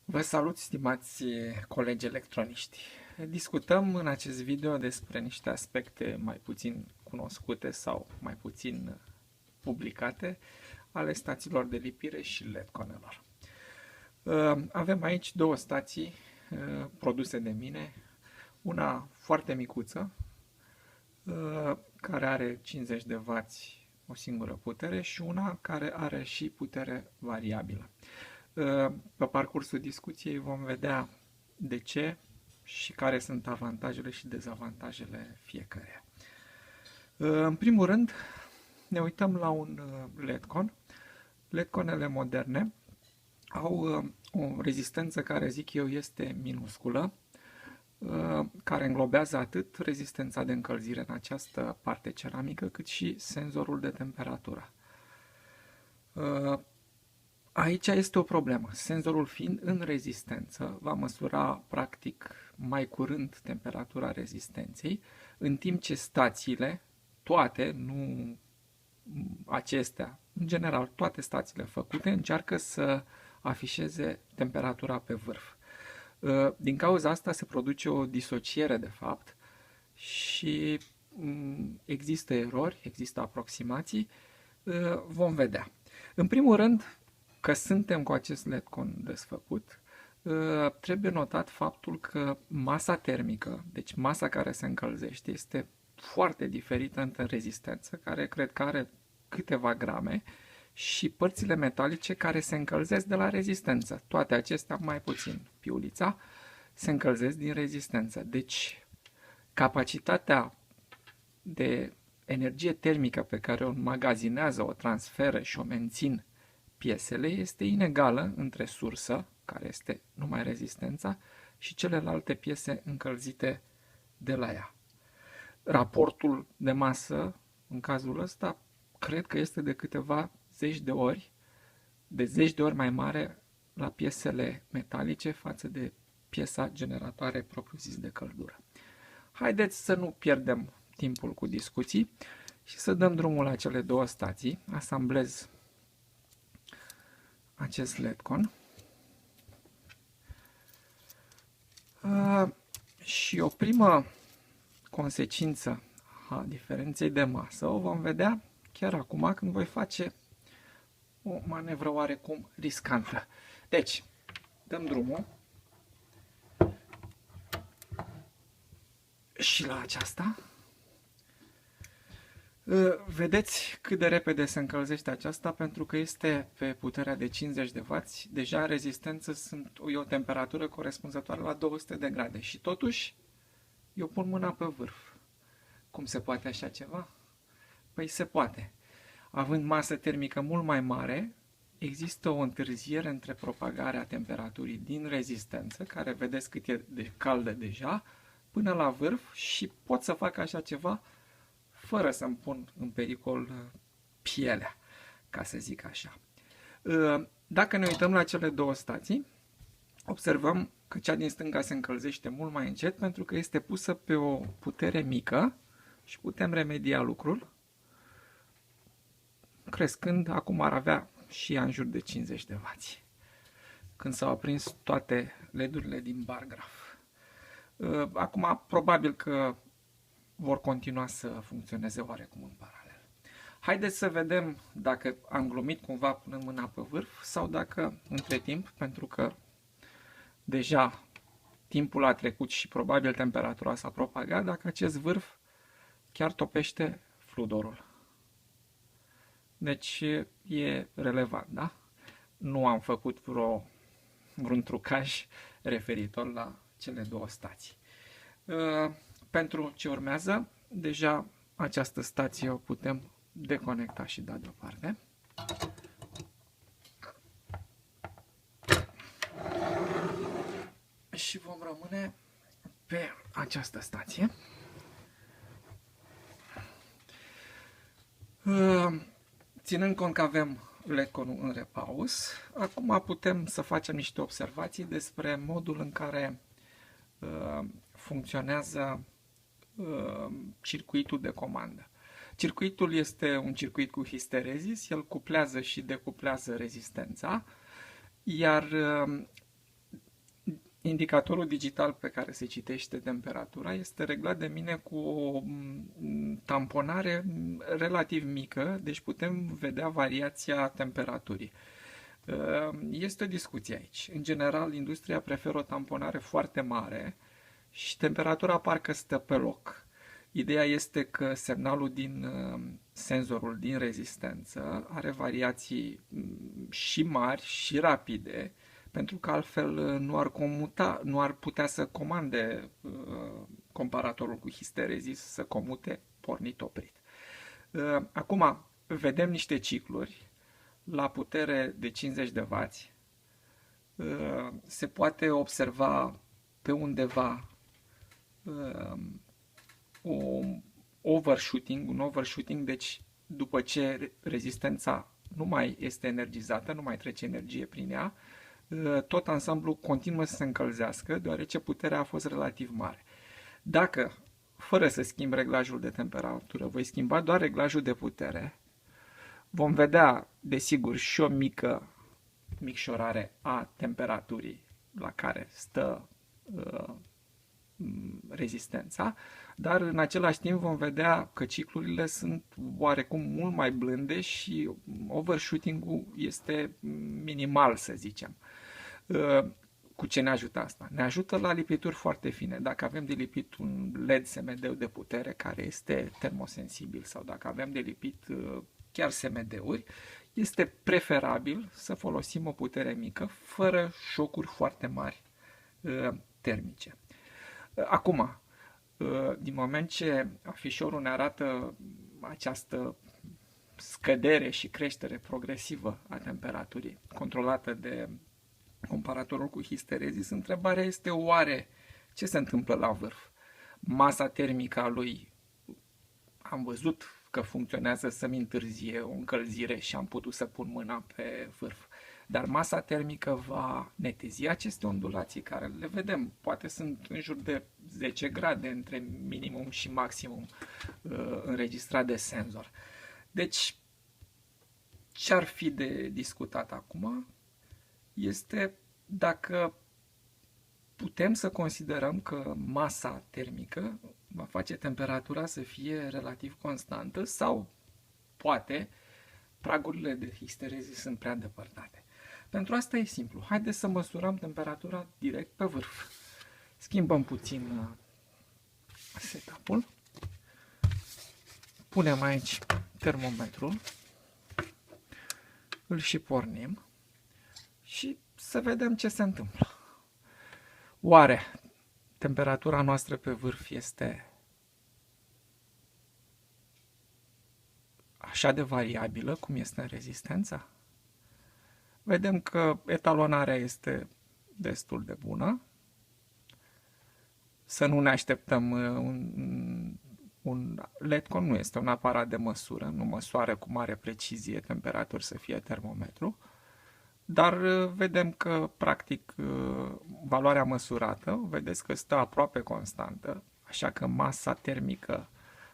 Vă salut, stimați colegi electroniști! Discutăm în acest video despre niște aspecte mai puțin cunoscute sau mai puțin publicate ale stațiilor de lipire și LED-conelor. Avem aici două stații produse de mine, una foarte micuță, care are 50 de W o singură putere și una care are și putere variabilă. Pe parcursul discuției vom vedea de ce și care sunt avantajele și dezavantajele fiecăreia. În primul rând, ne uităm la un LED-con. LED-conele moderne au o rezistență care, zic eu, este minusculă, care înglobează atât rezistența de încălzire în această parte ceramică, cât și senzorul de temperatură. Aici este o problemă. Senzorul fiind în rezistență, va măsura practic mai curând temperatura rezistenței, în timp ce stațiile, toate, nu acestea, în general toate stațiile făcute, încearcă să afișeze temperatura pe vârf. Din cauza asta se produce o disociere de fapt și există erori, există aproximații, vom vedea. În primul rând, că suntem cu acest LED-con desfăcut, trebuie notat faptul că masa termică, deci masa care se încălzește, este foarte diferită între rezistență, care cred că are câteva grame, și părțile metalice care se încălzesc de la rezistență. Toate acestea, mai puțin piulița, se încălzesc din rezistență. Deci, capacitatea de energie termică pe care o înmagazinează, o transferă și o mențin piesele este inegală între sursă, care este numai rezistența, și celelalte piese încălzite de la ea. Raportul de masă, în cazul ăsta, cred că este de câteva zeci de ori mai mare la piesele metalice față de piesa generatoare propriu-zis de căldură. Haideți să nu pierdem timpul cu discuții și să dăm drumul la cele două stații. Asamblez acest LED-con și o primă consecință a diferenței de masă o vom vedea chiar acum când voi face o manevră oarecum riscantă. Deci, dăm drumul și la aceasta. Vedeți cât de repede se încălzește aceasta pentru că este pe puterea de 50 de W. Deja în rezistență e o temperatură corespunzătoare la 200 de grade și totuși eu pun mâna pe vârf. Cum se poate așa ceva? Păi se poate. Având masă termică mult mai mare, există o întârziere între propagarea temperaturii din rezistență, care vedeți cât e de caldă deja, până la vârf și pot să fac așa ceva fără să-mi pun în pericol pielea, ca să zic așa. Dacă ne uităm la cele două stații, observăm că cea din stânga se încălzește mult mai încet pentru că este pusă pe o putere mică și putem remedia lucrul, crescând, acum ar avea și ea în jur de 50 de W, când s-au aprins toate LED-urile din bar graf. Acum, probabil că vor continua să funcționeze oarecum în paralel. Haideți să vedem dacă am glumit cumva punând mâna pe vârf sau dacă între timp, pentru că deja timpul a trecut și probabil temperatura s-a propagat, dacă acest vârf chiar topește fludorul. Deci e relevant, da? Nu am făcut vreun trucaj referitor la cele două stații. Pentru ce urmează, deja această stație o putem deconecta și da deoparte. Și vom rămâne pe această stație. Ținând cont că avem LED-conul în repaus, acum putem să facem niște observații despre modul în care funcționează circuitul de comandă. Circuitul este un circuit cu histerezis, el cuplează și decuplează rezistența, iar Indicatorul digital pe care se citește temperatura este reglat de mine cu o tamponare relativ mică, deci putem vedea variația temperaturii. Este o discuție aici. În general, industria preferă o tamponare foarte mare și temperatura parcă stă pe loc. Ideea este că semnalul din senzorul din rezistență are variații și mari și rapide, pentru că altfel nu ar putea să comande comparatorul cu histerezis să comute pornit-oprit. Acum, vedem niște cicluri la putere de 50 de W. Se poate observa pe undeva un overshooting, deci după ce rezistența nu mai este energizată, nu mai trece energie prin ea, tot ansamblul continuă să se încălzească, deoarece puterea a fost relativ mare. Dacă, fără să schimb reglajul de temperatură, voi schimba doar reglajul de putere, vom vedea, desigur, și o mică micșorare a temperaturii la care stă rezistența, dar în același timp vom vedea că ciclurile sunt oarecum mult mai blânde și overshooting-ul este minimal, să zicem. Cu ce ne ajută asta? Ne ajută la lipituri foarte fine. Dacă avem de lipit un LED SMD de putere care este termosensibil sau dacă avem de lipit chiar SMD-uri, este preferabil să folosim o putere mică fără șocuri foarte mari termice. Acum, din moment ce afișorul ne arată această scădere și creștere progresivă a temperaturii controlată de comparatorul cu histerezis, întrebarea este oare ce se întâmplă la vârf? Masa termică a lui am văzut că funcționează să-mi întârzie o încălzire și am putut să pun mâna pe vârf. Dar masa termică va netezi aceste ondulații care le vedem. Poate sunt în jur de 10 grade între minimum și maximum înregistrat de senzor. Deci, ce ar fi de discutat acum este dacă putem să considerăm că masa termică va face temperatura să fie relativ constantă sau poate pragurile de histerezis sunt prea îndepărtate. Pentru asta e simplu. Haideți să măsurăm temperatura direct pe vârf. Schimbăm puțin setup-ul. Punem aici termometrul. Îl și pornim. Și să vedem ce se întâmplă. Oare temperatura noastră pe vârf este așa de variabilă cum este în rezistența? Vedem că etalonarea este destul de bună. Să nu ne așteptăm, un LEDCON nu este un aparat de măsură, nu măsoară cu mare precizie temperaturi să fie termometru, dar vedem că, practic, valoarea măsurată, vedeți că stă aproape constantă, așa că masa termică,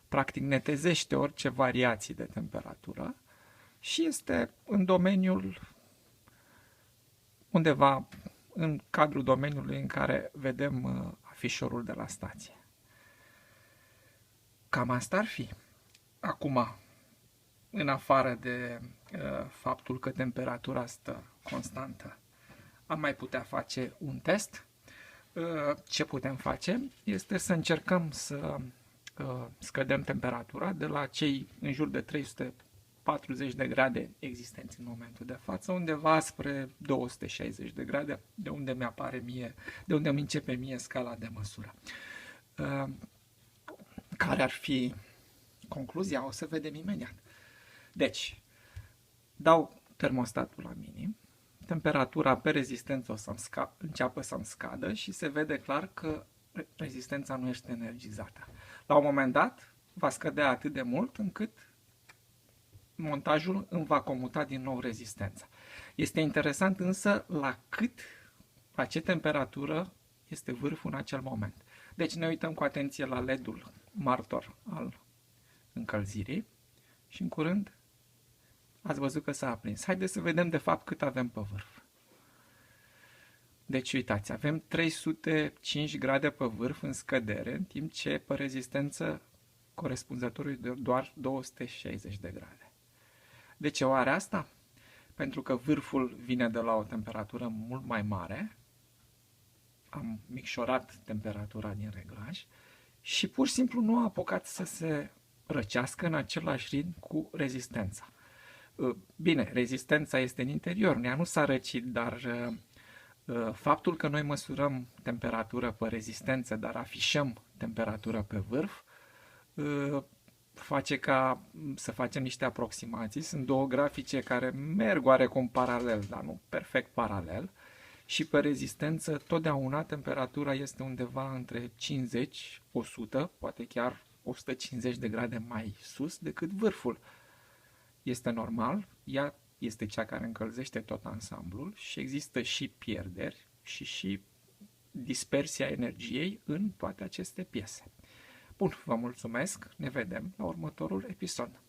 practic, netezește orice variații de temperatură și este în domeniul undeva în cadrul domeniului în care vedem afișorul de la stație. Cam asta ar fi. Acum, în afară de faptul că temperatura stă constantă, am mai putea face un test. Ce putem face este să încercăm să scădem temperatura de la cei în jur de 340 de grade existenți în momentul de față, undeva spre 260 de grade, de unde mi-apare mie, de unde îmi începe mie scala de măsură. Care ar fi concluzia? O să vedem imediat. Deci, dau termostatul la minim, temperatura pe rezistență o să înceapă să-mi scadă și se vede clar că rezistența nu este energizată. La un moment dat va scădea atât de mult încât montajul îmi va comuta din nou rezistența. Este interesant însă la ce temperatură este vârful în acel moment. Deci ne uităm cu atenție la LED-ul martor al încălzirii și în curând ați văzut că s-a aprins. Haideți să vedem de fapt cât avem pe vârf. Deci uitați, avem 305 grade pe vârf în scădere, în timp ce pe rezistență corespunzătorul e doar 260 de grade. De ce oare asta? Pentru că vârful vine de la o temperatură mult mai mare, am micșorat temperatura din reglaj și pur și simplu nu a apucat să se răcească în același ritm cu rezistența. Bine, rezistența este în interior, ea nu s-a răcit, dar faptul că noi măsurăm temperatură pe rezistență, dar afișăm temperatură pe vârf, face ca să facem niște aproximații. Sunt două grafice care merg oarecum paralel, dar nu perfect paralel. Și pe rezistență, totdeauna temperatura este undeva între 50, 100, poate chiar 150 de grade mai sus decât vârful. Este normal, ea este cea care încălzește tot ansamblul și există și pierderi și dispersia energiei în toate aceste piese. Bun, vă mulțumesc, ne vedem la următorul episod.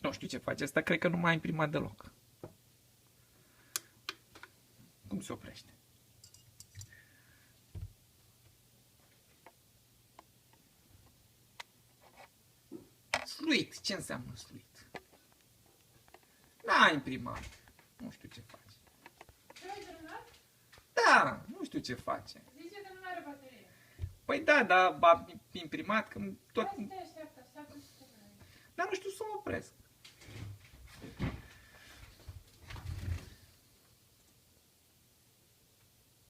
Nu știu ce face asta, cred că nu m-a imprimat deloc. Cum se oprește? Sluit, ce înseamnă sluit? N-a imprimat. Nu știu ce face. Da, nu știu ce face. Zice că nu are baterie. Păi da, dar a imprimat că tot... Hai să te așteaptă, Dar nu știu să o opresc.